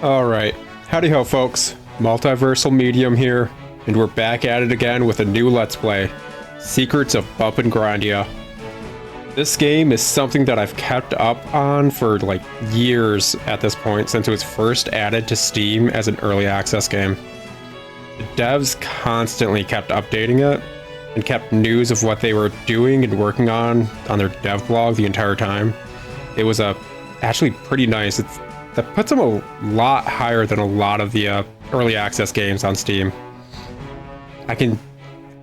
Alright, howdy ho folks, Multiversal Medium here, and we're back at it again with a new Let's Play, Secrets of Grindea. This game is something that I've kept up on for like years at this point, since it was first added to Steam as an early access game. The devs constantly kept updating it, and kept news of what they were doing and working on their dev blog the entire time. It was actually pretty nice. That puts them a lot higher than a lot of the early access games on Steam. I can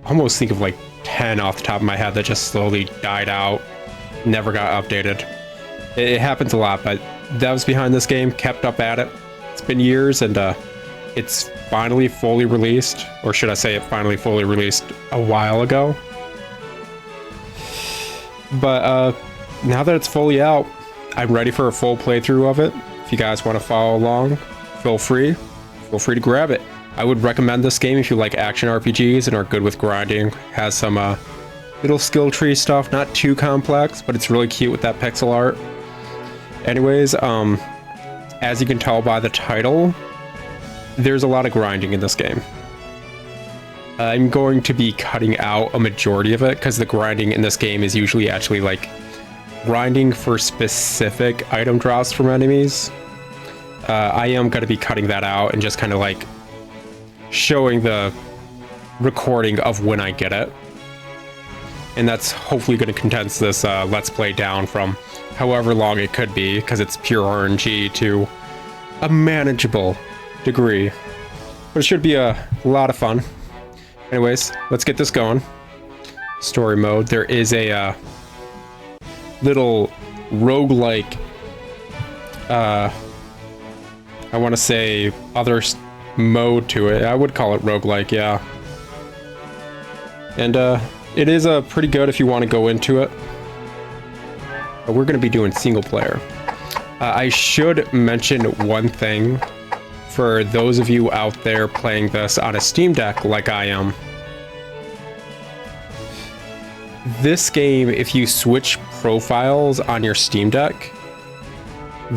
almost think of like 10 off the top of my head that just slowly died out, never got updated. It happens a lot, but devs behind this game kept up at it. It's been years, and it's finally fully released, or should I say it finally fully released a while ago. But now that it's fully out, I'm ready for a full playthrough of it. If you guys want to follow along, feel free to grab it. I would recommend this game if you like action RPGs and are good with grinding. Has some little skill tree stuff, not too complex, but it's really cute with that pixel art. Anyways, as you can tell by the title, there's a lot of grinding in this game. I'm going to be cutting out a majority of it, because the grinding in this game is usually actually like grinding for specific item drops from enemies. I am going to be cutting that out and just kind of like showing the recording of when I get it. And that's hopefully going to condense this Let's Play down from however long it could be, because it's pure RNG, to a manageable degree. But it should be a lot of fun. Anyways, let's get this going. Story mode. There is a little roguelike, I want to say other mode to it. I would call it roguelike, yeah. And it is pretty good if you want to go into it. But we're going to be doing single player. I should mention one thing for those of you out there playing this on a Steam Deck like I am. This game, if you switch profiles on your Steam Deck,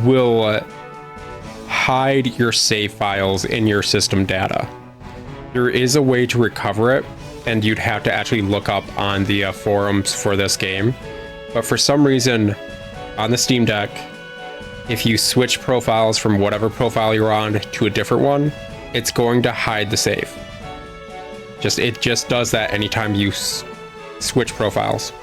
will hide your save files in your system data. There is a way to recover it, and you'd have to actually look up on the forums for this game. But for some reason, on the Steam Deck, if you switch profiles from whatever profile you're on to a different one, it's going to hide the save. It just does that anytime you switch profiles.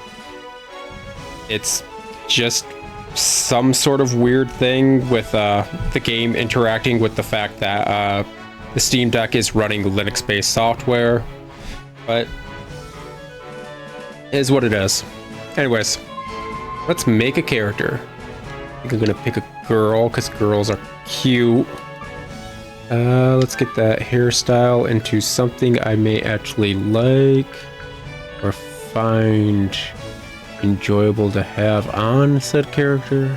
It's just some sort of weird thing with the game interacting with the fact that the Steam Deck is running Linux-based software, but it is what it is. Anyways, let's make a character. I think I'm gonna pick a girl because girls are cute. Let's get that hairstyle into something I may actually like or find enjoyable to have on said character.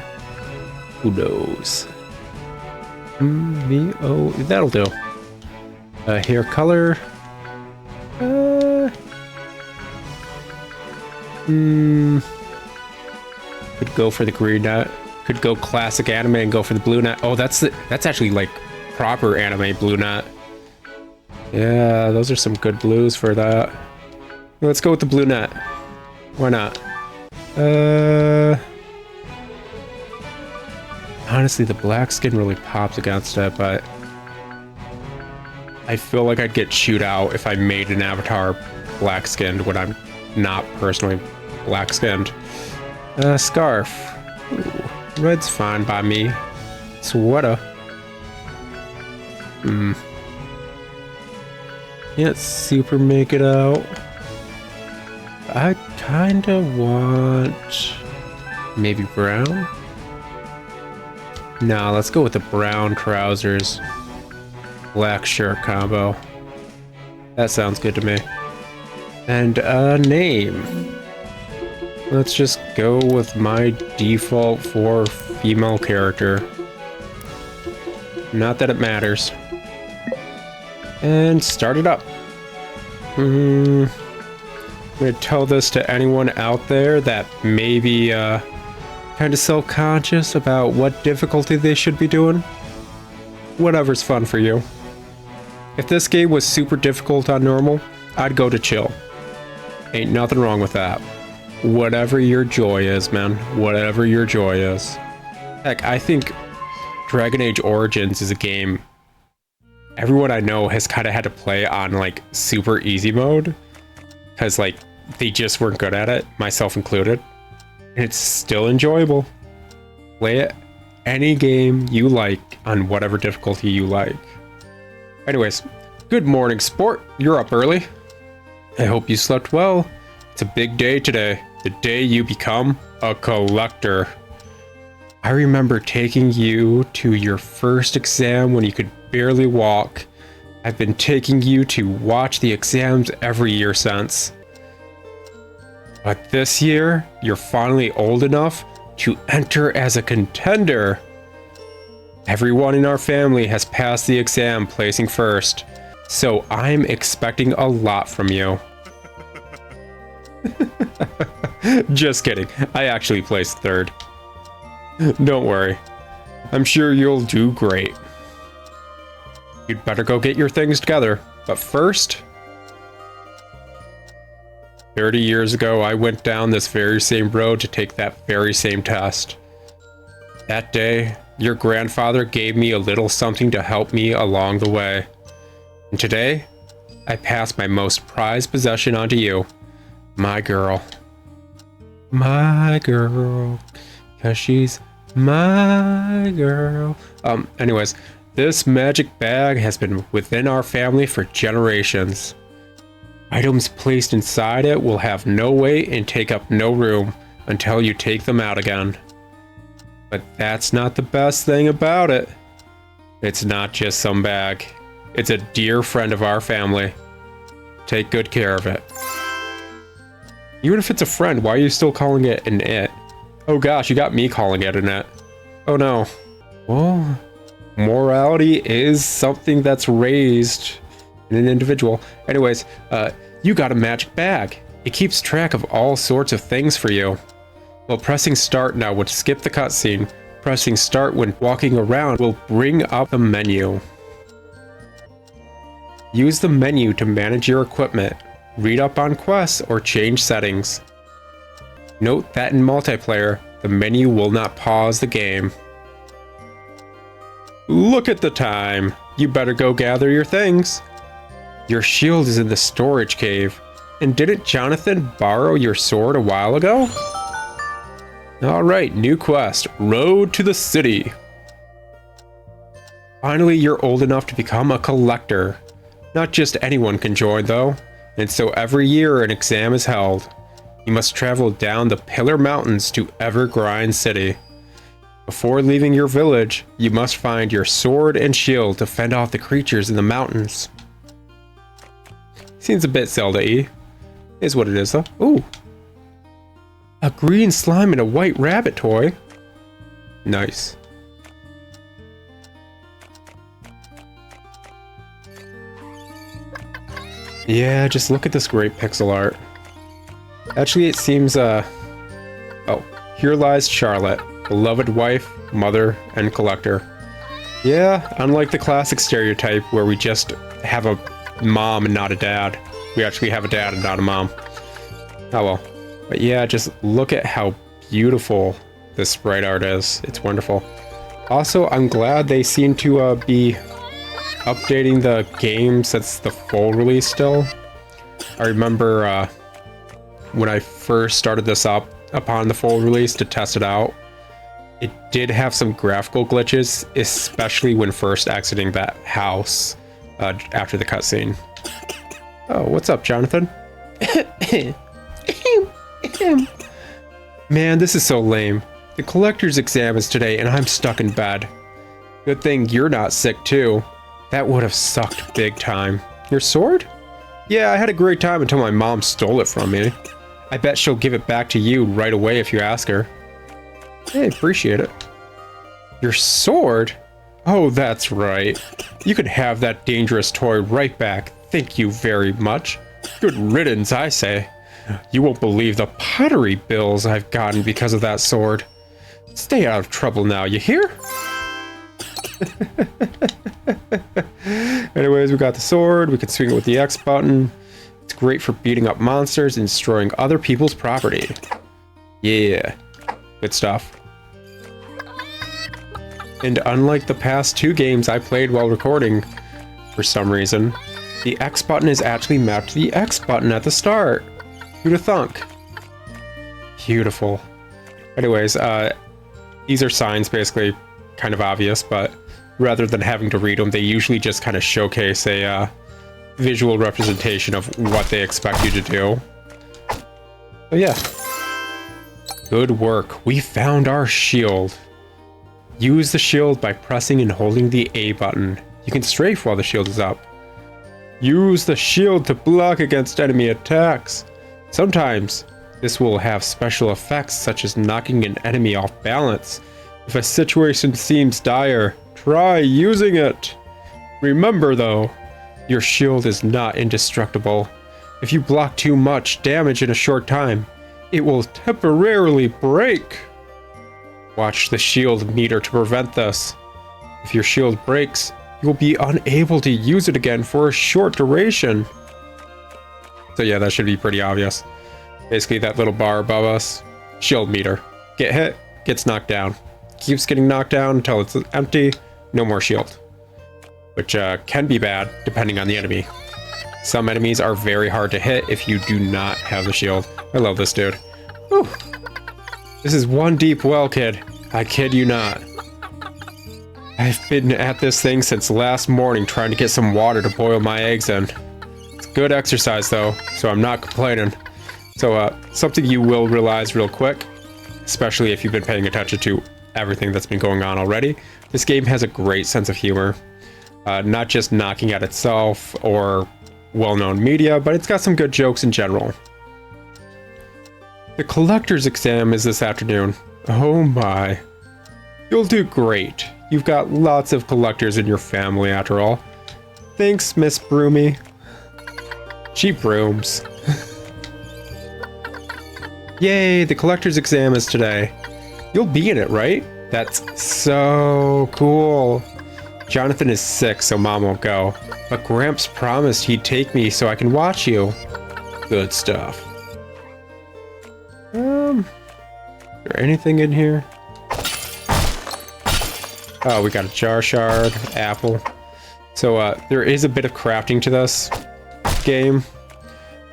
Who knows? That'll do. Hair color. Could go for the green nut. Could go classic anime and go for the blue nut. Oh, that's actually like proper anime blue nut. Yeah, those are some good blues for that. Let's go with the blue nut. Why not? Honestly, the black skin really pops against it, but I feel like I'd get chewed out if I made an avatar black skinned when I'm not personally black skinned. Scarf. Ooh, red's fine by me. Sweater. Can't super make it out. I kinda want maybe brown. No, let's go with the brown trousers, black shirt combo. That sounds good to me. And a name. Let's just go with my default for female character. Not that it matters. And start it up. I'm gonna tell this to anyone out there that may be kind of self-conscious about what difficulty they should be doing. Whatever's fun for you. If this game was super difficult on normal, I'd go to chill. Ain't nothing wrong with that. Whatever your joy is, man. Whatever your joy is. Heck, I think Dragon Age Origins is a game everyone I know has kind of had to play on like super easy mode because like they just weren't good at it, myself included. And it's still enjoyable. Play it any game you like on whatever difficulty you like. Anyways, good morning, sport. You're up early. I hope you slept well. It's a big day today. The day you become a collector. I remember taking you to your first exam when you could barely walk. I've been taking you to watch the exams every year since. But this year, you're finally old enough to enter as a contender. Everyone in our family has passed the exam, placing first. So I'm expecting a lot from you. Just kidding. I actually placed third. Don't worry. I'm sure you'll do great. You'd better go get your things together. But first, 30 years ago, I went down this very same road to take that very same test. That day, your grandfather gave me a little something to help me along the way. And today, I pass my most prized possession onto you. My girl. My girl. 'Cause she's my girl. Anyways, this magic bag has been within our family for generations. Items placed inside it will have no weight and take up no room until you take them out again. But that's not the best thing about it. It's not just some bag. It's a dear friend of our family. Take good care of it. Even if it's a friend, why are you still calling it an it? Oh gosh, you got me calling it an it. Oh no. Well, morality is something that's raised in an individual. Anyways, you got a magic bag. It keeps track of all sorts of things for you. Well, pressing start now would skip the cutscene. Pressing start when walking around will bring up the menu. Use the menu to manage your equipment, read up on quests, or change settings. Note that in multiplayer, the menu will not pause the game. Look at the time. You better go gather your things. Your shield is in the storage cave. And didn't Jonathan borrow your sword a while ago? Alright, new quest. Road to the city. Finally, you're old enough to become a collector. Not just anyone can join though. And so every year an exam is held. You must travel down the Pillar Mountains to Evergrind City. Before leaving your village, you must find your sword and shield to fend off the creatures in the mountains. Seems a bit Zelda-y. Is what it is though. Ooh. A green slime and a white rabbit toy. Nice. Yeah, just look at this great pixel art. Actually, it seems, oh, here lies Charlotte, beloved wife, mother, and collector. Yeah, unlike the classic stereotype where we just have a mom and not a dad. We actually have a dad and not a mom. Oh well. But yeah, just look at how beautiful this sprite art is. It's wonderful. Also, I'm glad they seem to be updating the game since the full release still. I remember when I first started this up upon the full release to test it out, it did have some graphical glitches, especially when first exiting that house after the cutscene. Oh, what's up, Jonathan? Man, this is so lame. The collector's exam is today and I'm stuck in bed. Good thing you're not sick too. That would have sucked big time. Your sword? Yeah, I had a great time until my mom stole it from me. I bet she'll give it back to you right away if you ask her. Hey, appreciate it. Your sword? Oh, that's right. You can have that dangerous toy right back. Thank you very much. Good riddance, I say. You won't believe the pottery bills I've gotten because of that sword. Stay out of trouble now, you hear? Anyways, we got the sword. We can swing it with the X button. It's great for beating up monsters and destroying other people's property. Yeah, good stuff. And unlike the past 2 games I played while recording, for some reason, the X button is actually mapped to the X button at the start. Who'da thunk? Beautiful. Anyways, these are signs, basically, kind of obvious, but rather than having to read them, they usually just kind of showcase a visual representation of what they expect you to do. So yeah. Good work. We found our shield. Use the shield by pressing and holding the A button. You can strafe while the shield is up. Use the shield to block against enemy attacks. Sometimes this will have special effects such as knocking an enemy off balance. If a situation seems dire, try using it. Remember though, your shield is not indestructible. If you block too much damage in a short time, it will temporarily break. Watch the shield meter to prevent this. If your shield breaks, you'll be unable to use it again for a short duration. So yeah, that should be pretty obvious. Basically that little bar above us, shield meter. Get hit, gets knocked down. Keeps getting knocked down until it's empty, no more shield. Which can be bad depending on the enemy. Some enemies are very hard to hit if you do not have the shield. I love this dude. Whew. This is one deep well, kid. I kid you not. I've been at this thing since last morning trying to get some water to boil my eggs in. It's good exercise though, so I'm not complaining. So something you will realize real quick, especially if you've been paying attention to everything that's been going on already, this game has a great sense of humor. Not just knocking at itself or well-known media, but it's got some good jokes in general. The collector's exam is this afternoon. Oh my. You'll do great. You've got lots of collectors in your family after all. Thanks, Miss Broomy. She brooms. Yay, the collector's exam is today. You'll be in it, right? That's so cool. Jonathan is sick, so Mom won't go. But Gramps promised he'd take me so I can watch you. Good stuff. Is there anything in here? Oh, we got a jar shard, apple. So there is a bit of crafting to this game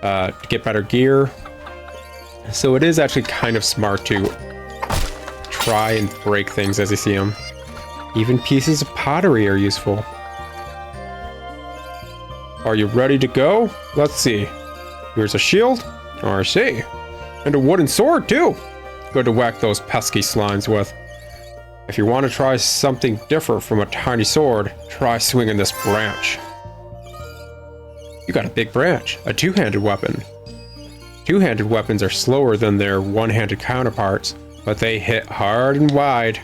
to get better gear. So it is actually kind of smart to try and break things as you see them. Even pieces of pottery are useful. Are you ready to go? Let's see. Here's a shield. RC. And a wooden sword too. Good to whack those pesky slimes with. If you want to try something different from a tiny sword, try swinging this branch. You got a big branch, a two-handed weapon. Two-handed weapons are slower than their one-handed counterparts, but they hit hard and wide.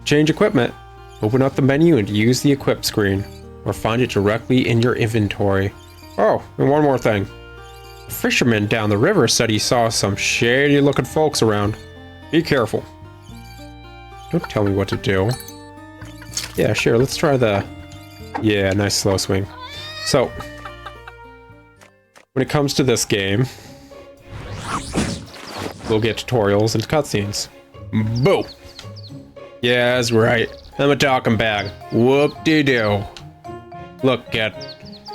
Change equipment. Open up the menu and use the equip screen, or find it directly in your inventory. Oh, and one more thing. A fisherman down the river said he saw some shady-looking folks around. Be careful. Don't tell me what to do. Yeah, sure, let's try the... Yeah, nice slow swing. So, when it comes to this game, we'll get tutorials and cutscenes. Boo! Yeah, that's right. I'm a talking bag. Whoop-de-doo. Look, kid.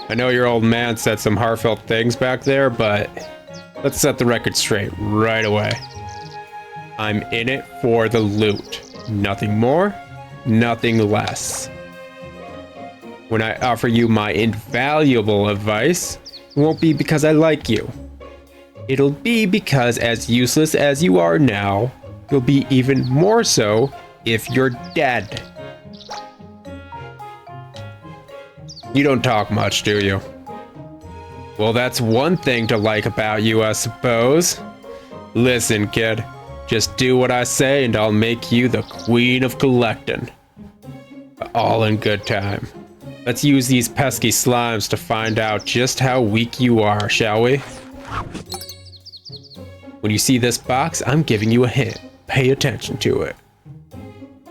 I know your old man said some heartfelt things back there, but let's set the record straight right away. I'm in it for the loot. Nothing more, nothing less. When I offer you my invaluable advice, it won't be because I like you. It'll be because as useless as you are now, you'll be even more so if you're dead. You don't talk much, do you? Well, that's one thing to like about you, I suppose. Listen, kid. Just do what I say and I'll make you the queen of collecting. All in good time. Let's use these pesky slimes to find out just how weak you are, shall we? When you see this box, I'm giving you a hint. Pay attention to it.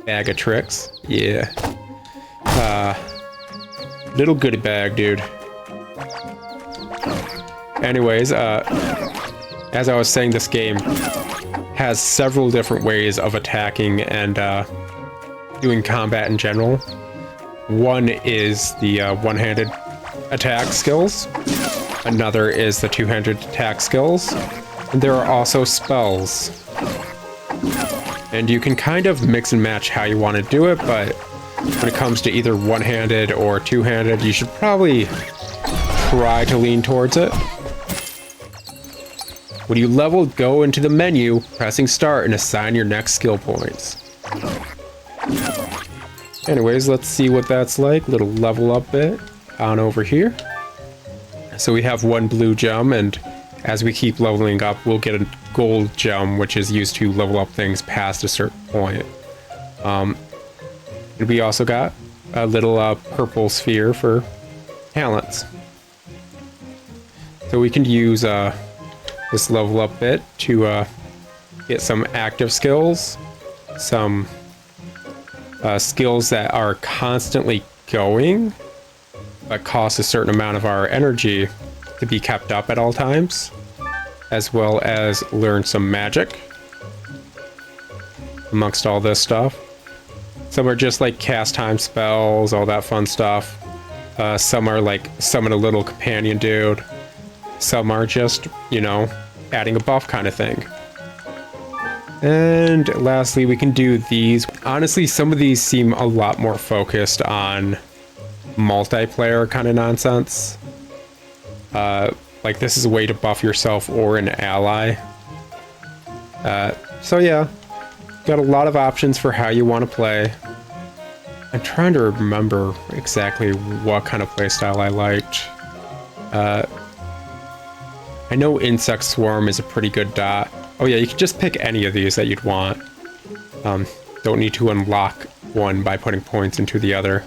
Bag of tricks. Yeah. Little goodie bag, dude. Anyways, as I was saying, this game has several different ways of attacking and doing combat in general. One is the one-handed attack skills. Another is the two-handed attack skills. And there are also spells. And you can kind of mix and match how you want to do it, but when it comes to either one-handed or two-handed, you should probably try to lean towards it. When you level, go into the menu, pressing start, and assign your next skill points. Anyways, let's see what that's like. Little level up bit on over here. So we have one blue gem, and as we keep leveling up, we'll get a gold gem, which is used to level up things past a certain point. And we also got a little purple sphere for talents. So we can use this level up bit to get some active skills, some skills that are constantly going, but cost a certain amount of our energy to be kept up at all times, as well as learn some magic amongst all this stuff. Some are just like cast time spells, all that fun stuff. Some are like summon a little companion dude. Some are just, you know, adding a buff kind of thing. And lastly, we can do these. Honestly, some of these seem a lot more focused on multiplayer kind of nonsense. Like this is a way to buff yourself or an ally. So yeah, got a lot of options for how you want to play. I'm trying to remember exactly what kind of playstyle I liked. I know Insect Swarm is a pretty good dot. Oh yeah, you can just pick any of these that you'd want. Don't need to unlock one by putting points into the other.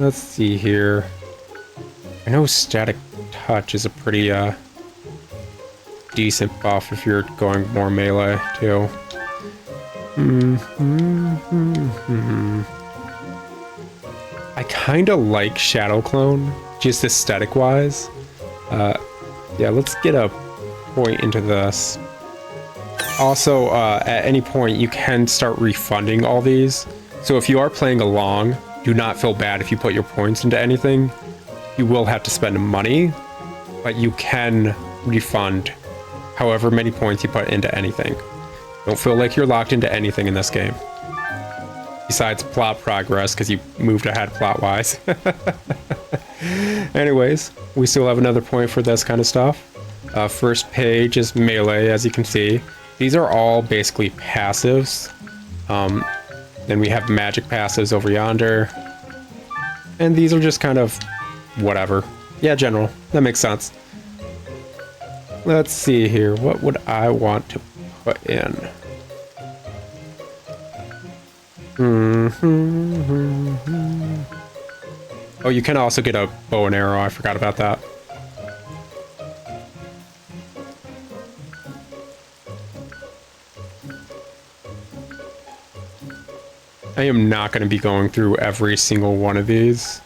Let's see here. I know Static Touch is a pretty decent buff if you're going more melee too. I kind of like Shadow Clone, just aesthetic wise. Yeah, let's get a point into this. Also, at any point, you can start refunding all these. So if you are playing along, do not feel bad if you put your points into anything. You will have to spend money, but you can refund however many points you put into anything. Don't feel like you're locked into anything in this game. Besides plot progress, because you moved ahead plot-wise. Anyways, we still have another point for this kind of stuff. First page is melee, as you can see. These are all basically passives. Then we have magic passives over yonder. And these are just kind of whatever. Yeah, general. That makes sense. Let's see here. What would I want to put in? Oh, you can also get a bow and arrow. I forgot about that. I am not going to be going through every single one of these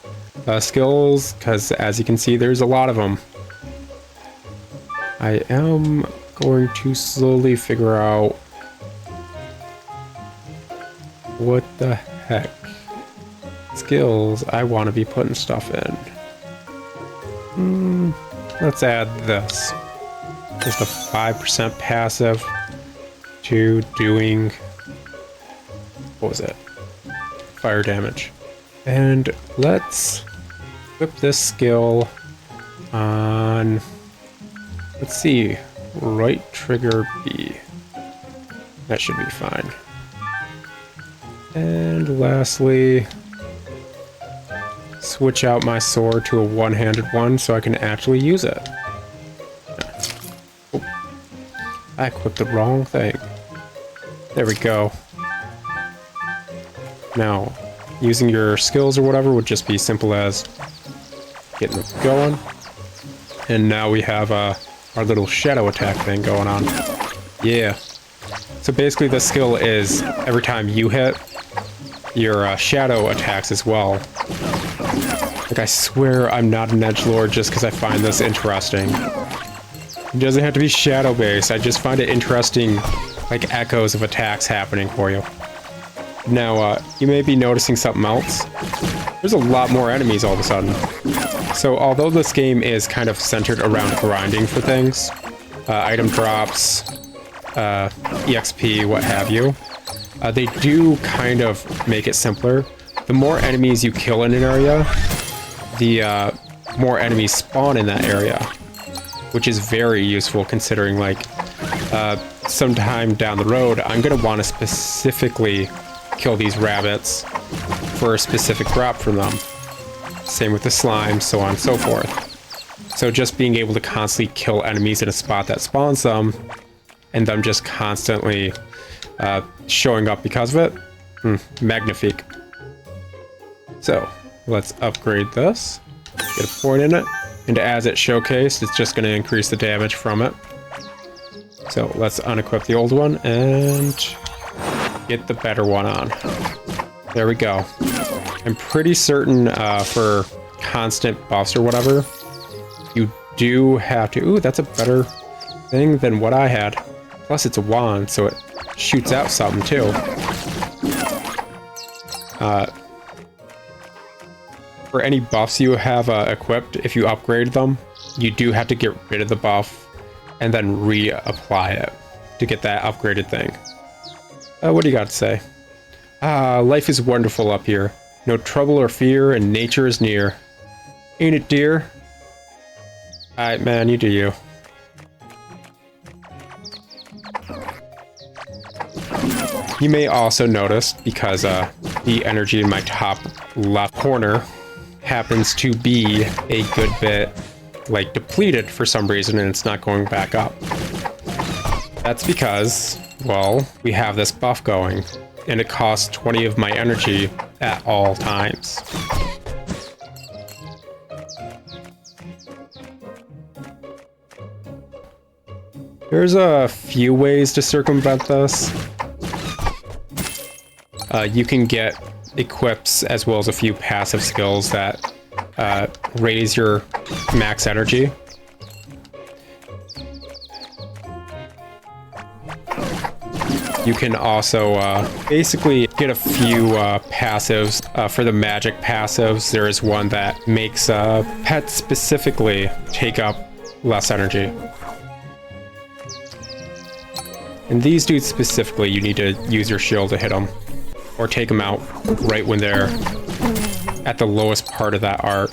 skills, because as you can see, there's a lot of them. I am going to slowly figure out what the heck skills I want to be putting stuff in. Let's add this. Just a 5% passive to doing, what was it? Fire damage. And let's equip this skill on, let's see, right trigger B. That should be fine. And lastly, switch out my sword to a one-handed one so I can actually use it. I equipped the wrong thing. There we go. Now, using your skills or whatever would just be simple as getting it going. And now we have our little shadow attack thing going on. Yeah. So basically the skill is every time you hit, your shadow attacks as well. Like, I swear I'm not an edgelord just because I find this interesting. It doesn't have to be shadow based. I just find it interesting, like echoes of attacks happening for you. Now, you may be noticing something else. There's a lot more enemies all of a sudden. So although this game is kind of centered around grinding for things, item drops, EXP, what have you, they do kind of make it simpler. The more enemies you kill in an area, the more enemies spawn in that area, which is very useful considering, like, sometime down the road, I'm going to want to specifically kill these rabbits for a specific drop from them. Same with the slime, so on and so forth. So just being able to constantly kill enemies in a spot that spawns them, and them just constantly showing up because of it, magnifique. So let's upgrade this, get a point in it, and as it's showcased, it's just going to increase the damage from it. So let's unequip the old one and get the better one on. There we go. I'm pretty certain for constant buffs or whatever, you do have to... Ooh, that's a better thing than what I had. Plus it's a wand, so it shoots out something too. For any buffs you have equipped, if you upgrade them, you do have to get rid of the buff and then reapply it to get that upgraded thing. What do you got to say? Life is wonderful up here. No trouble or fear, and nature is near. Ain't it, dear? Alright, man, you do you. You may also notice, because the energy in my top left corner happens to be a good bit, like, depleted for some reason, and it's not going back up. That's because, well, we have this buff going, and it costs 20 of my energy at all times. There's a few ways to circumvent this. You can get equips as well as a few passive skills that raise your max energy. You can also basically get a few passives. For the magic passives, there is one that makes pets specifically take up less energy. And these dudes specifically, you need to use your shield to hit them. Or take them out right when they're at the lowest part of that arc.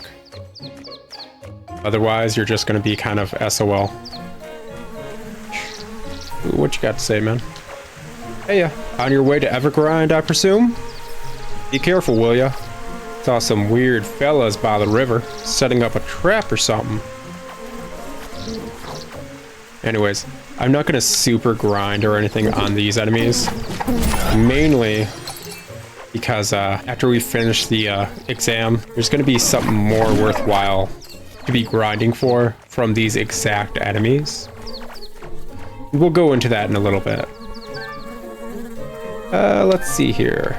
Otherwise, you're just going to be kind of SOL. What you got to say, man? Hey, on your way to Evergrind, I presume? Be careful, will ya? Saw some weird fellas by the river, setting up a trap or something. Anyways, I'm not gonna super grind or anything on these enemies. Mainly because after we finish the exam, there's gonna be something more worthwhile to be grinding for from these exact enemies. We'll go into that in a little bit. Let's see here.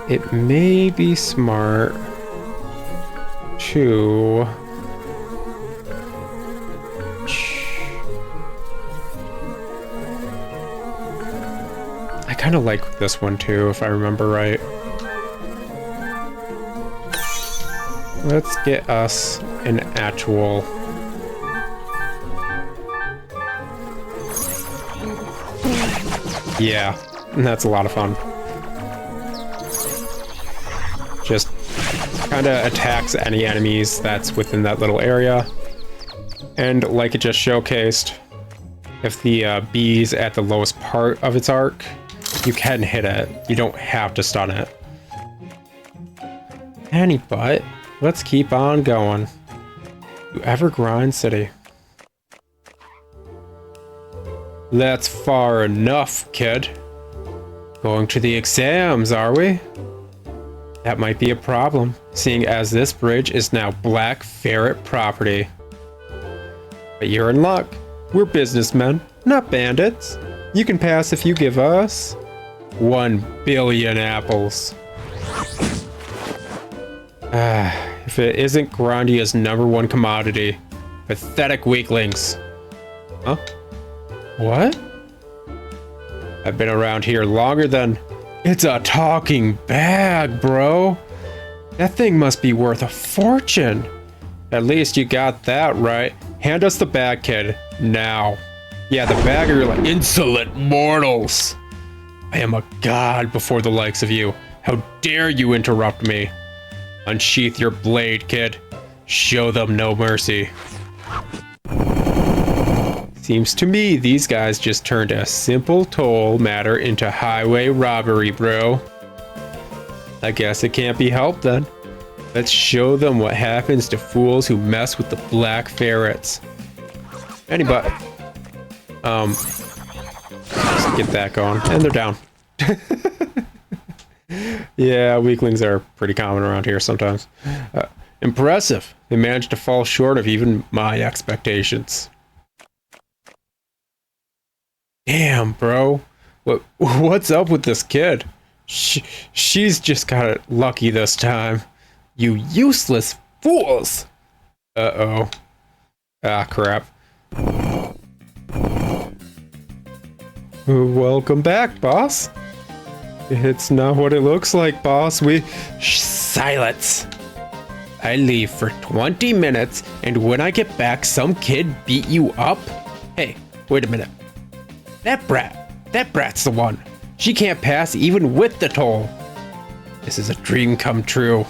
It may be smart to... I kind of like this one too, if I remember right. Let's get us an actual... Yeah. And that's a lot of fun. Just kind of attacks any enemies that's within that little area. And like it just showcased, if the bee's at the lowest part of its arc, you can hit it. You don't have to stun it. But let's keep on going. To Evergrind City. That's far enough, kid. Going to the exams, are we? That might be a problem, seeing as this bridge is now Black Ferret property. But you're in luck. We're businessmen, not bandits. You can pass if you give us 1 billion apples. If it isn't Grindea's #1 commodity. Pathetic weaklings. Huh? What? I've been around here longer than... It's a talking bag, bro. That thing must be worth a fortune. At least you got that right. Hand us the bag, kid. Now. Yeah, the bag are like insolent mortals. I am a god before the likes of you. How dare you interrupt me? Unsheath your blade, kid. Show them no mercy. Seems to me these guys just turned a simple toll matter into highway robbery, bro. I guess it can't be helped then. Let's show them what happens to fools who mess with the Black Ferrets. Anybody? Let's get that going. And they're down. Yeah, weaklings are pretty common around here sometimes. Impressive. They managed to fall short of even my expectations. Damn, bro. What's up with this kid? She's just got it lucky this time. You useless fools! Uh-oh. Ah, crap. Welcome back, boss. It's not what it looks like, boss. Silence! I leave for 20 minutes, and when I get back, some kid beat you up? Hey, wait a minute. That brat's the one. She can't pass even with the toll. This is a dream come true.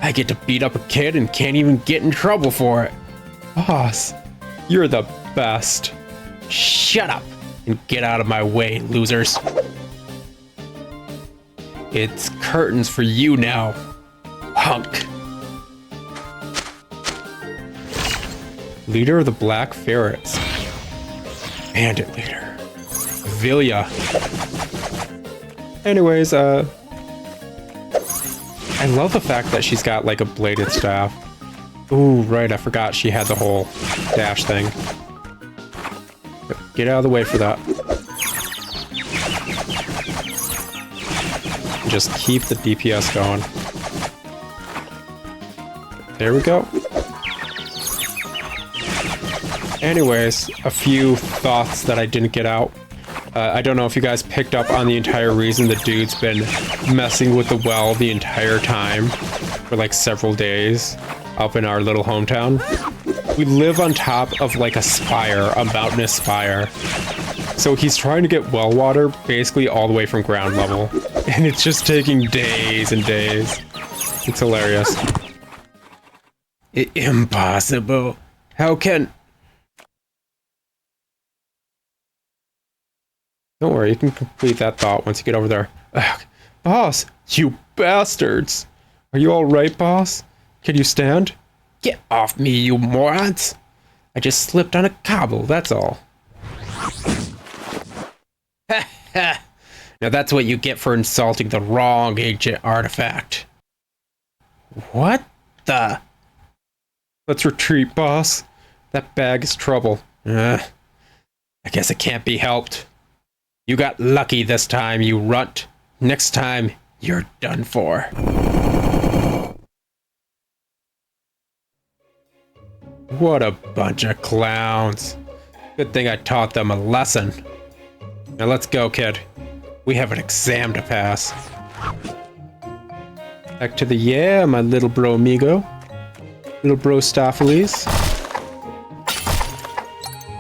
I get to beat up a kid and can't even get in trouble for it. Boss, you're the best. Shut up and get out of my way, losers. It's curtains for you now, punk. Leader of the Black Ferrets. Bandit leader. Villia. Anyways, I love the fact that she's got like a bladed staff. Ooh, right, I forgot she had the whole dash thing. Get out of the way for that. Just keep the DPS going. There we go. Anyways, a few thoughts that I didn't get out. I don't know if you guys picked up on the entire reason the dude's been messing with the well the entire time for like several days up in our little hometown. We live on top of like a spire, a mountainous spire. So he's trying to get well water basically all the way from ground level. And it's just taking days and days. It's hilarious. Impossible. How can... Don't worry, you can complete that thought once you get over there. Ugh. Boss, you bastards! Are you alright, boss? Can you stand? Get off me, you morons! I just slipped on a cobble, that's all. Ha ha! Now that's what you get for insulting the wrong ancient artifact. What the? Let's retreat, boss. That bag is trouble. I guess it can't be helped. You got lucky this time, you runt. Next time, you're done for. What a bunch of clowns. Good thing I taught them a lesson. Now let's go, kid. We have an exam to pass. Back to the yeah, my little bro amigo. Little bro Stopheles.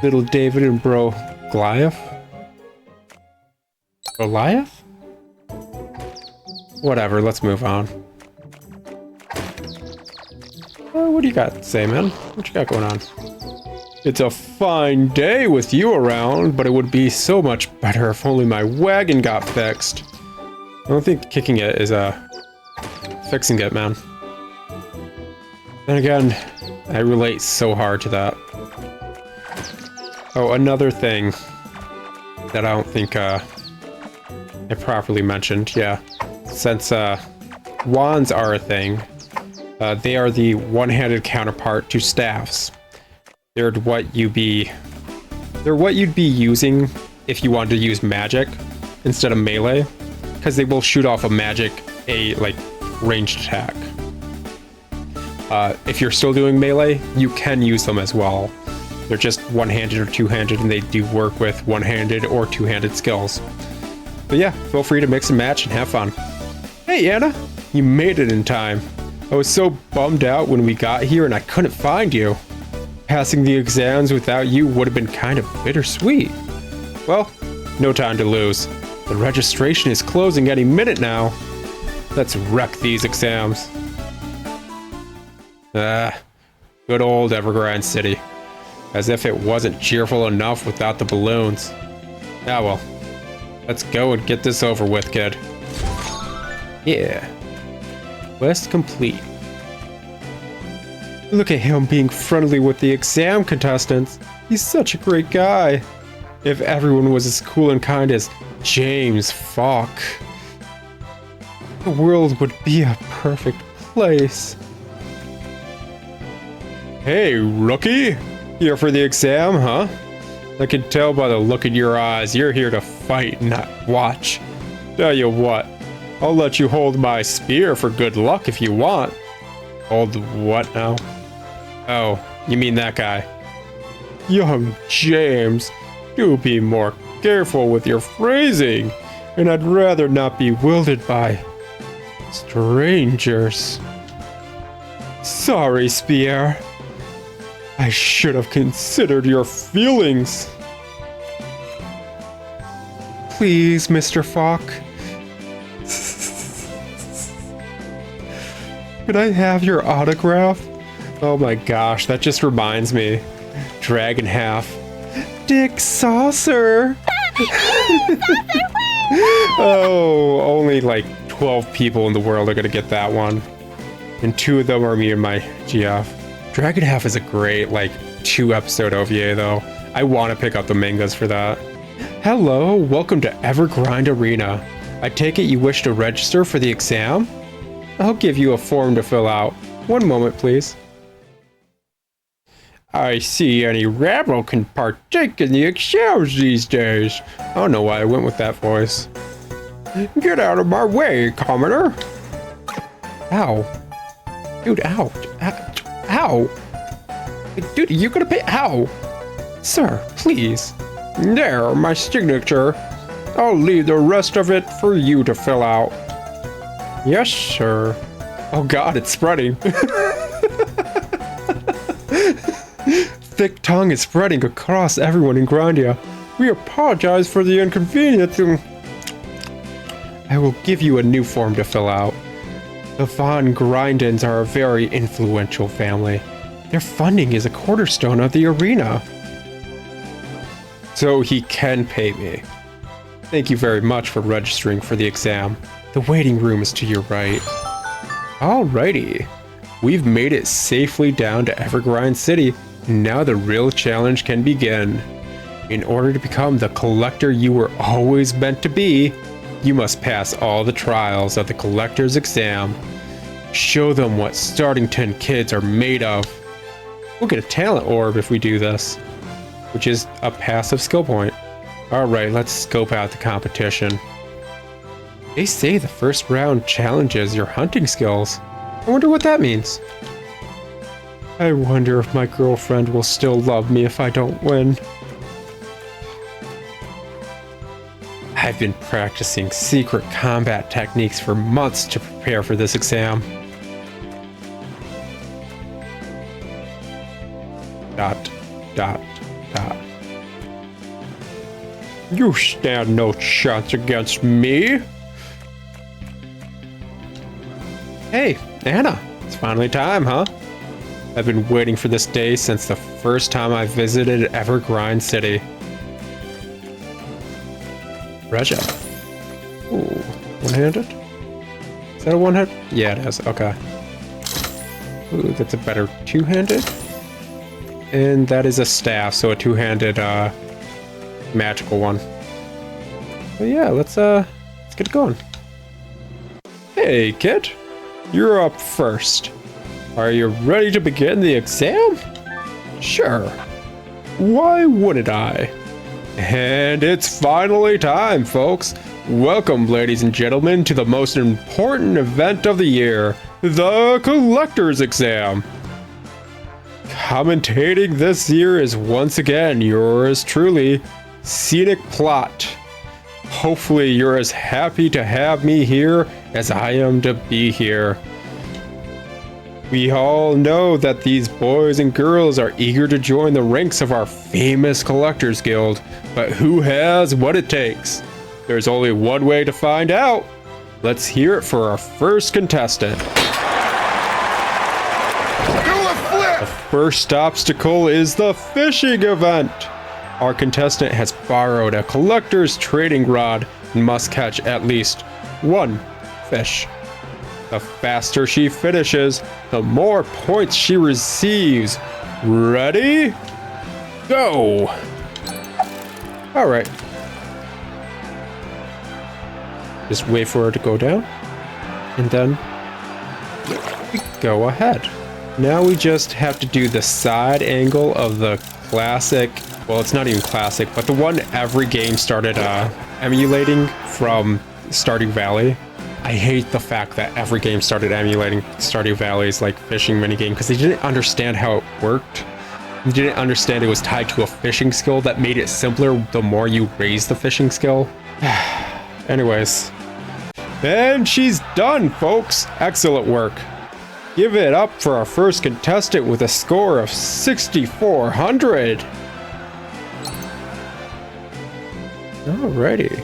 Little David and bro Goliath. Goliath? Whatever, let's move on. What do you got to say, man? What you got going on? It's a fine day with you around, but it would be so much better if only my wagon got fixed. I don't think kicking it is fixing it, man. Then again, I relate so hard to that. Oh, another thing. that I don't think I properly mentioned. Yeah, since wands are a thing, they are the one-handed counterpart to staffs. They're what you'd be using if you wanted to use magic instead of melee, because they will shoot off a like ranged attack. If you're still doing melee, you can use them as well. They're just one-handed or two-handed, and they do work with one-handed or two-handed skills. But yeah, feel free to mix and match and have fun. Hey Anna, you made it in time. I was so bummed out when we got here and I couldn't find you. Passing the exams without you would have been kind of bittersweet. Well, no time to lose. The registration is closing any minute now. Let's wreck these exams. Good old Evergrande City. As if it wasn't cheerful enough without the balloons. Ah well. Let's go and get this over with, kid. Yeah. Quest complete. Look at him being friendly with the exam contestants. He's such a great guy. If everyone was as cool and kind as James Falk, the world would be a perfect place. Hey, rookie! Here for the exam, huh? I can tell by the look in your eyes you're here to fight, not watch. Tell you what, I'll let you hold my spear for good luck if you want. Hold what now? Oh, you mean that guy. Young James, do be more careful with your phrasing, and I'd rather not be wielded by strangers. Sorry, Spear. I should have considered your feelings. Please, Mr. Falk. Could I have your autograph? Oh my gosh, that just reminds me. Dragon half. Dick Saucer! Oh, only like 12 people in the world are gonna get that one. And 2 of them are me and my GF. Dragon Half is a great, like, 2-episode OVA, though. I want to pick up the mangas for that. Hello, welcome to Evergrande Arena. I take it you wish to register for the exam? I'll give you a form to fill out. One moment, please. I see any rabble can partake in the exams these days. I don't know why I went with that voice. Get out of my way, commoner. Ow. Dude, ow. Ow! Dude, you're gonna pay. Ow! Sir, please. There, my signature. I'll leave the rest of it for you to fill out. Yes, sir. Oh god, it's spreading. Thick tongue is spreading across everyone in Grindea. We apologize for the inconvenience. I will give you a new form to fill out. The Von Grindens are a very influential family. Their funding is a cornerstone of the arena. So he can pay me. Thank you very much for registering for the exam. The waiting room is to your right. Alrighty. We've made it safely down to Evergrande City. Now the real challenge can begin. In order to become the collector you were always meant to be, you must pass all the trials of the collector's exam. Show them what Startington kids are made of. We'll get a talent orb if we do this, which is a passive skill point. Alright, let's scope out the competition. They say the first round challenges your hunting skills. I wonder what that means. I wonder if my girlfriend will still love me if I don't win. I've been practicing secret combat techniques for months to prepare for this exam. Dot, dot, dot. You stand no chance against me. Hey, Anna, it's finally time, huh? I've been waiting for this day since the first time I visited Evergrande City. Regia. Ooh, one-handed? Is that a one-handed? Yeah, it is. Okay. Ooh, that's a better two-handed. And that is a staff, so a two-handed magical one. But yeah, let's get it going. Hey, kid. You're up first. Are you ready to begin the exam? Sure. Why wouldn't I? And it's finally time, folks. Welcome, ladies and gentlemen, to the most important event of the year, the Collector's Exam. Commentating this year is once again yours truly, Scenic Plot. Hopefully you're as happy to have me here as I am to be here. We all know that these boys and girls are eager to join the ranks of our famous Collectors Guild, but who has what it takes? There's only one way to find out. Let's hear it for our first contestant. The first obstacle is the fishing event. Our contestant has borrowed a collector's trading rod and must catch at least one fish. The faster she finishes, the more points she receives. Ready? Go! All right. Just wait for her to go down, and then we go ahead. Now we just have to do the side angle of the classic, well, it's not even classic, but the one every game started emulating from Stardew Valley. I hate the fact that every game started emulating Stardew Valley's like fishing minigame because they didn't understand how it worked. They didn't understand it was tied to a fishing skill that made it simpler the more you raise the fishing skill. Anyways. And she's done, folks. Excellent work. Give it up for our first contestant with a score of 6,400. Alrighty.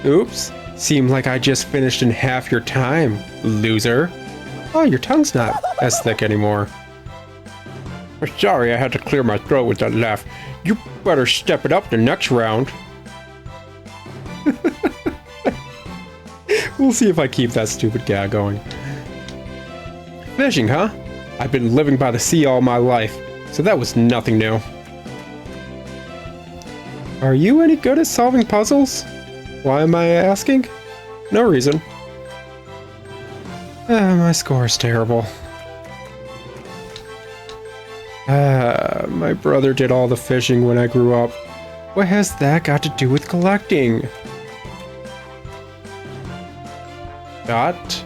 Oops. Seemed like I just finished in half your time, loser. Oh, your tongue's not as thick anymore. Sorry, I had to clear my throat with that laugh. You better step it up the next round. We'll see if I keep that stupid gag going. Fishing, huh? I've been living by the sea all my life, so that was nothing new. Are you any good at solving puzzles? Why am I asking? No reason. My score is terrible. My brother did all the fishing when I grew up. What has that got to do with collecting? Dot.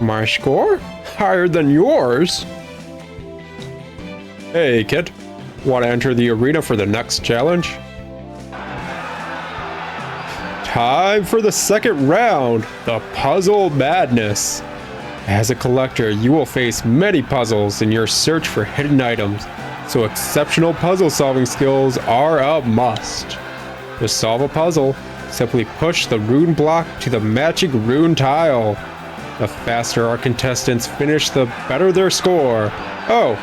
My score? Higher than yours? Hey, kid. Want to enter the arena for the next challenge? Time for the second round, the Puzzle Madness. As a collector, you will face many puzzles in your search for hidden items, so exceptional puzzle solving skills are a must. To solve a puzzle, simply push the rune block to the matching rune tile. The faster our contestants finish, the better their score. Oh,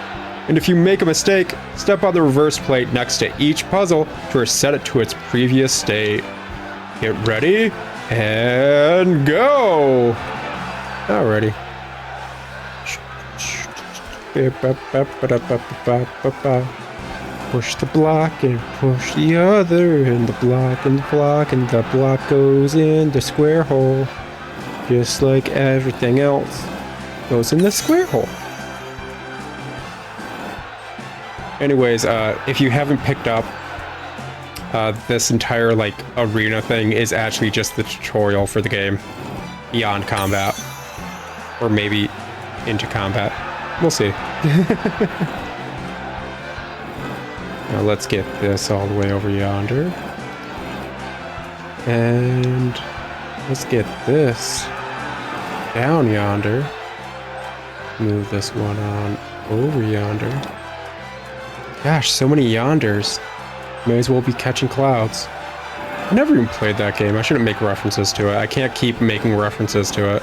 and if you make a mistake, step on the reverse plate next to each puzzle to reset it to its previous state. Get ready, and go! Alrighty. Push the block and push the other, and the block and the block, and the block goes in the square hole. Just like everything else goes in the square hole. Anyways, if you haven't picked up, this entire like arena thing is actually just the tutorial for the game beyond combat, or maybe into combat. We'll see. Now let's get this all the way over yonder, and let's get this down yonder. Move this one on over yonder. Gosh, so many yonders. May as well be catching clouds. I never even played that game. I shouldn't make references to it. I can't keep making references to it.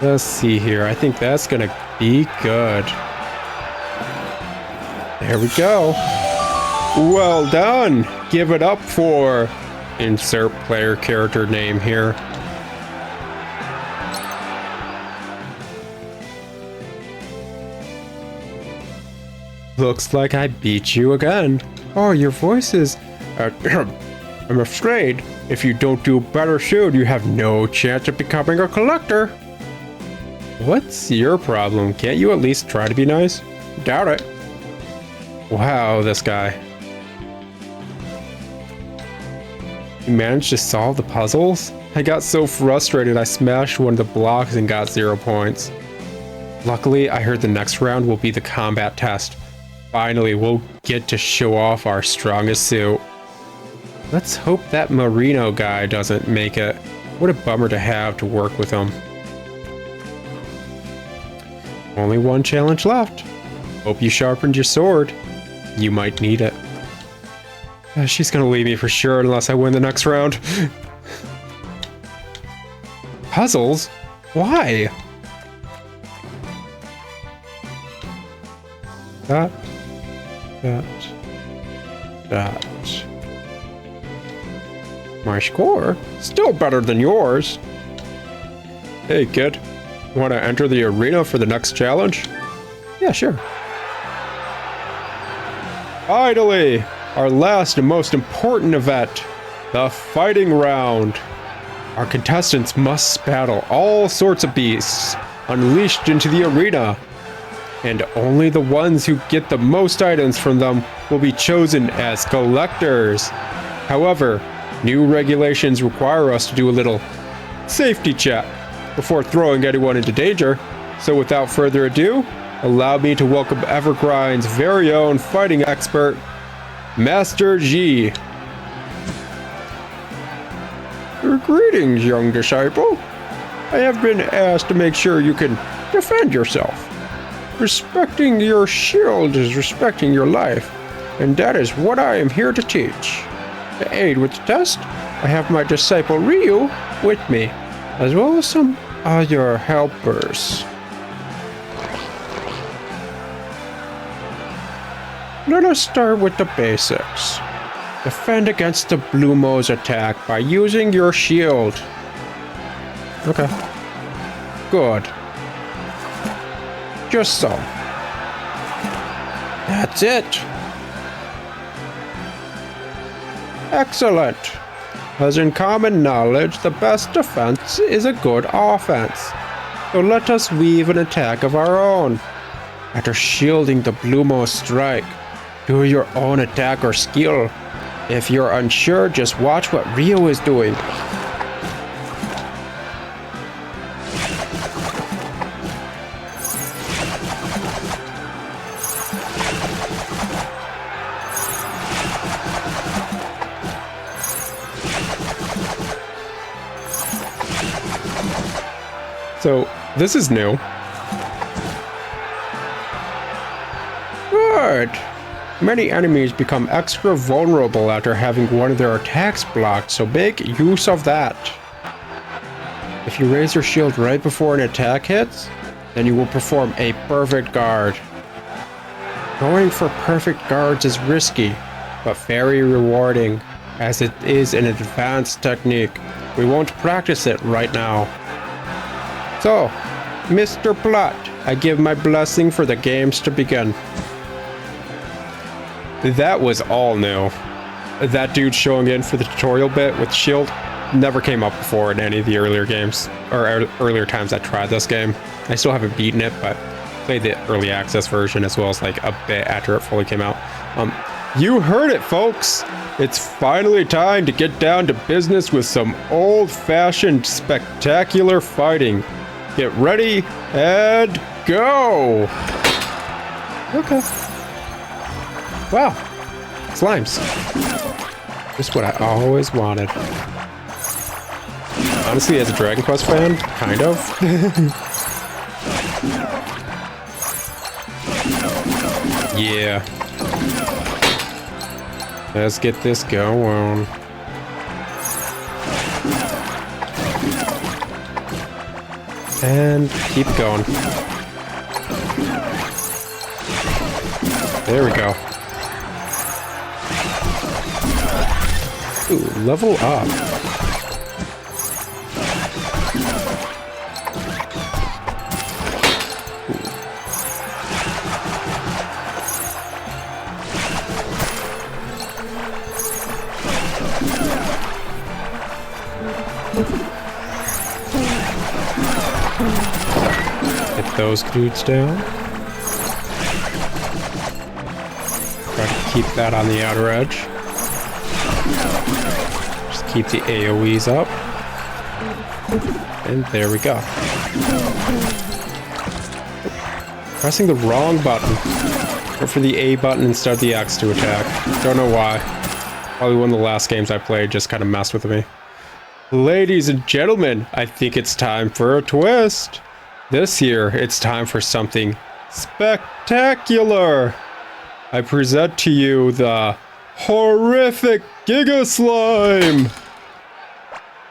Let's see here. I think that's gonna be good. There we go. Well done. Give it up for insert player character name here. Looks like I beat you again. Oh, your voice is... I'm afraid if you don't do better soon, you have no chance of becoming a collector. What's your problem? Can't you at least try to be nice? Doubt it. Wow, this guy. You managed to solve the puzzles? I got so frustrated I smashed one of the blocks and got 0 points. Luckily, I heard the next round will be the combat test. Finally, we'll get to show off our strongest suit. Let's hope that Marino guy doesn't make it. What a bummer to have to work with him. Only one challenge left. Hope you sharpened your sword. You might need it. She's gonna leave me for sure unless I win the next round. Puzzles? Why? That. My score? Still better than yours. Hey kid, want to enter the arena for the next challenge? Yeah, sure. Finally, our last and most important event, the fighting round. Our contestants must battle all sorts of beasts unleashed into the arena, and only the ones who get the most items from them will be chosen as collectors. However, new regulations require us to do a little safety check before throwing anyone into danger. So without further ado, allow me to welcome Evergrind's very own fighting expert, Master G. Greetings, young disciple. I have been asked to make sure you can defend yourself. Respecting your shield is respecting your life, and that is what I am here to teach. To aid with the test, I have my disciple Ryu with me, as well as some other helpers. Let us start with the basics. Defend against the Blue Mo's attack by using your shield. Okay. Good. Just so. That's it. Excellent. As in common knowledge, the best defense is a good offense. So let us weave an attack of our own. After shielding the Blue Mo strike, do your own attack or skill. If you're unsure, just watch what Ryo is doing. So, this is new. Good. Many enemies become extra vulnerable after having one of their attacks blocked, so make use of that. If you raise your shield right before an attack hits, then you will perform a perfect guard. Going for perfect guards is risky, but very rewarding, as it is an advanced technique. We won't practice it right now. So, Mr. Plot, I give my blessing for the games to begin. That was all new. That dude showing in for the tutorial bit with shield never came up before in any of the earlier games, or earlier times I tried this game. I still haven't beaten it, but played the early access version as well as like a bit after it fully came out. You heard it, folks! It's finally time to get down to business with some old-fashioned spectacular fighting. Get ready and go! Okay. Wow, slimes. Just what I always wanted. Honestly, as a Dragon Quest fan, kind of. Yeah. Let's get this going. And keep going. There we go. Ooh, level up. Ooh. Get those dudes down. Try to keep that on the outer edge. Just keep the AoEs up. And there we go. Pressing the wrong button. Go for the A button instead of the X to attack. Don't know why. Probably one of the last games I played just kind of messed with me. Ladies and gentlemen, I think it's time for a twist. This year, it's time for something spectacular. I present to you the horrific Giga Slime.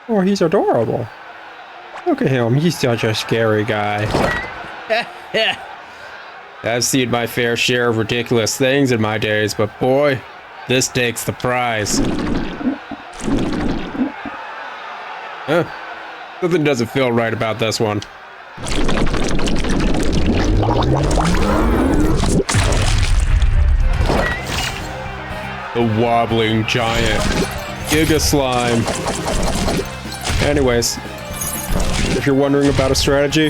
Oh, he's adorable. Look at him, he's such a scary guy. I've seen my fair share of ridiculous things in my days, but boy, this takes the prize. Something doesn't feel right about this one. The wobbling giant Giga Slime. Anyways, if you're wondering about a strategy,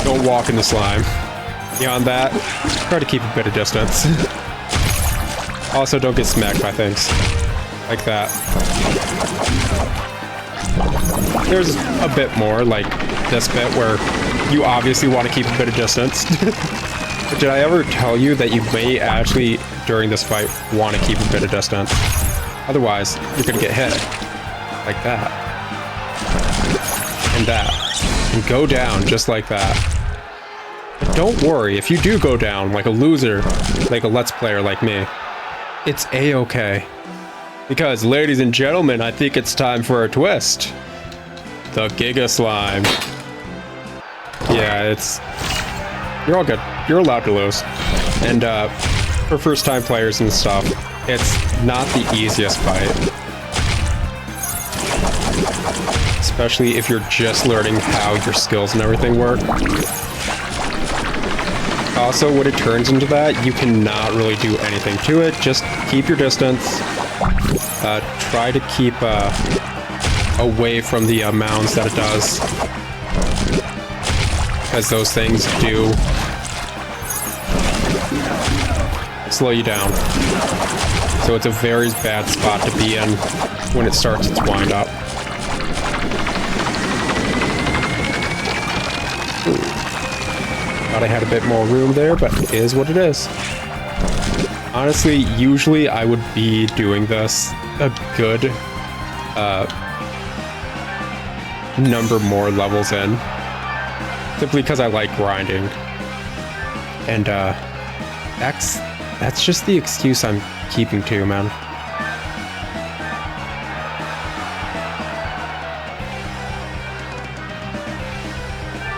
don't walk in the slime. Beyond that, try to keep a bit of distance. Also, don't get smacked by things like that. There's a bit more, like this bit, where you obviously want to keep a bit of distance. But did I ever tell you that you may actually, during this fight, want to keep a bit of distance? Otherwise, you're going to get hit. Like that. And that. And go down just like that. But don't worry, if you do go down like a loser, like a Let's Player like me, it's a-okay. Because, ladies and gentlemen, I think it's time for a twist. The Giga Slime. Yeah, you're all good. You're allowed to lose. And for first-time players and stuff, it's not the easiest fight. Especially if you're just learning how your skills and everything work. Also, when it turns into that, you cannot really do anything to it. Just keep your distance. Try to keep away from the mounds that it does. Because those things do slow you down. So it's a very bad spot to be in when it starts its wind up. Thought I had a bit more room there, but it is what it is. Honestly, usually I would be doing this a good number more levels in. Simply because I like grinding. And that's just the excuse I'm keeping to, man.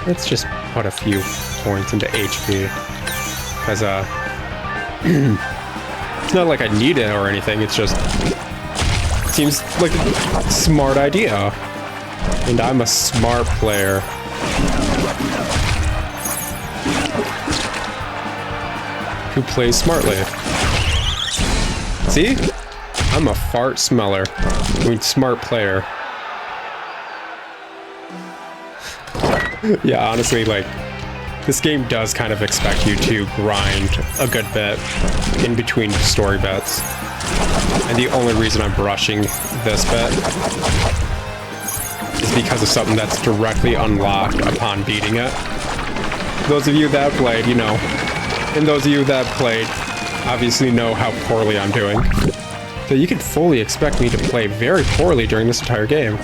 Let's just put a few points into HP. Because, it's not like I need it or anything, it's just... It seems like a smart idea. And I'm a smart player. Who plays smartly. See? I'm a fart smeller. I mean, smart player. Yeah, honestly, like, this game does kind of expect you to grind a good bit in between story bits. And the only reason I'm rushing this bit is because of something that's directly unlocked upon beating it. Those of you that have played, you know. And those of you that have played obviously know how poorly I'm doing. So you can fully expect me to play very poorly during this entire game.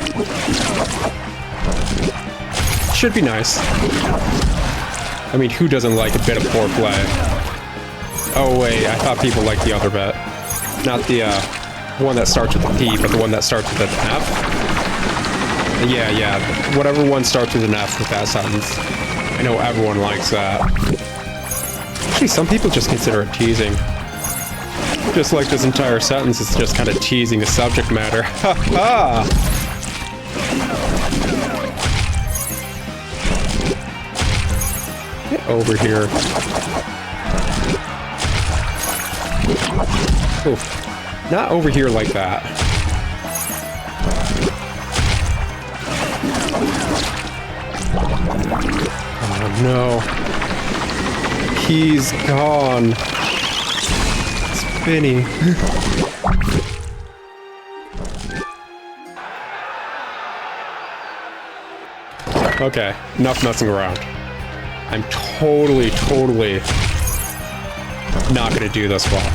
Should be nice. I mean, who doesn't like a bit of poor play? Oh wait, I thought people liked the other bit. Not the one that starts with a P, but the one that starts with an F. Yeah, whatever one starts with an F with that sentence. I know everyone likes that. Actually, some people just consider it teasing. Just like this entire sentence, it's just kind of teasing the subject matter. Ha ha! Get over here. Oof. Not over here like that. Oh no. He's gone. Spinny. Okay, enough messing around. I'm totally not gonna do this well.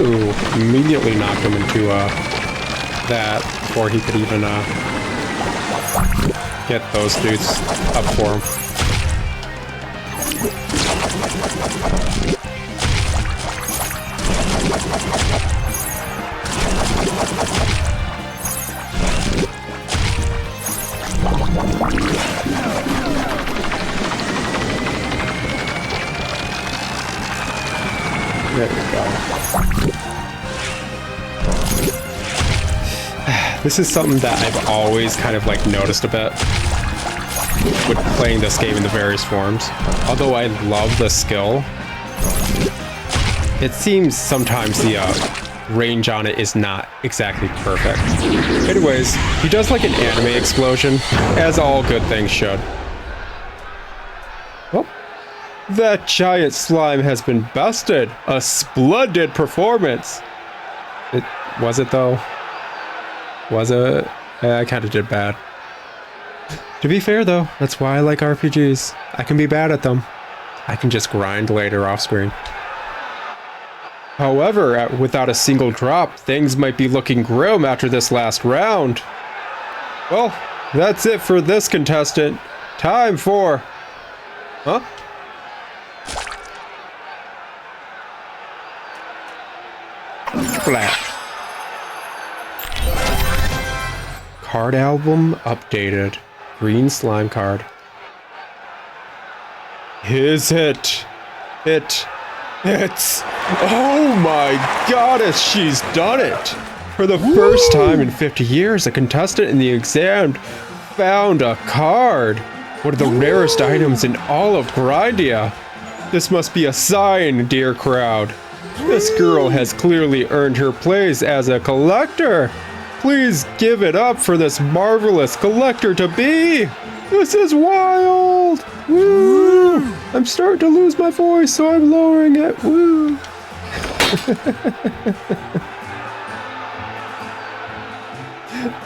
Ooh, immediately knocked him into that before he could even get those dudes up for him. There we go. This is something that I've always kind of like noticed a bit with playing this game in the various forms. Although I love the skill, it seems sometimes the range on it is not exactly perfect. Anyways, he does like an anime explosion, as all good things should. Oh, that giant slime has been bested. A splendid performance. Was it though? Was it? I kind of did bad. To be fair though, that's why I like RPGs. I can be bad at them. I can just grind later off screen. However, without a single drop, things might be looking grim after this last round. Well, that's it for this contestant. Time for... Huh? Flat. Card album updated. Green slime card. Is it? It's... Oh my goddess, she's done it! For the first time in 50 years, a contestant in the exam found a card. One of the rarest items in all of Grindea. This must be a sign, dear crowd. This girl has clearly earned her place as a collector. Please give it up for this marvelous collector-to-be! This is wild! Woo! I'm starting to lose my voice, so I'm lowering it. Woo!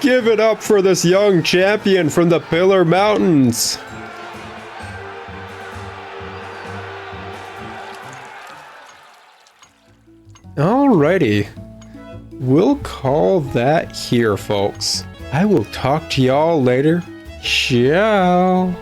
Give it up for this young champion from the Pillar Mountains. Alrighty. We'll call that here, folks. I will talk to y'all later. Ciao.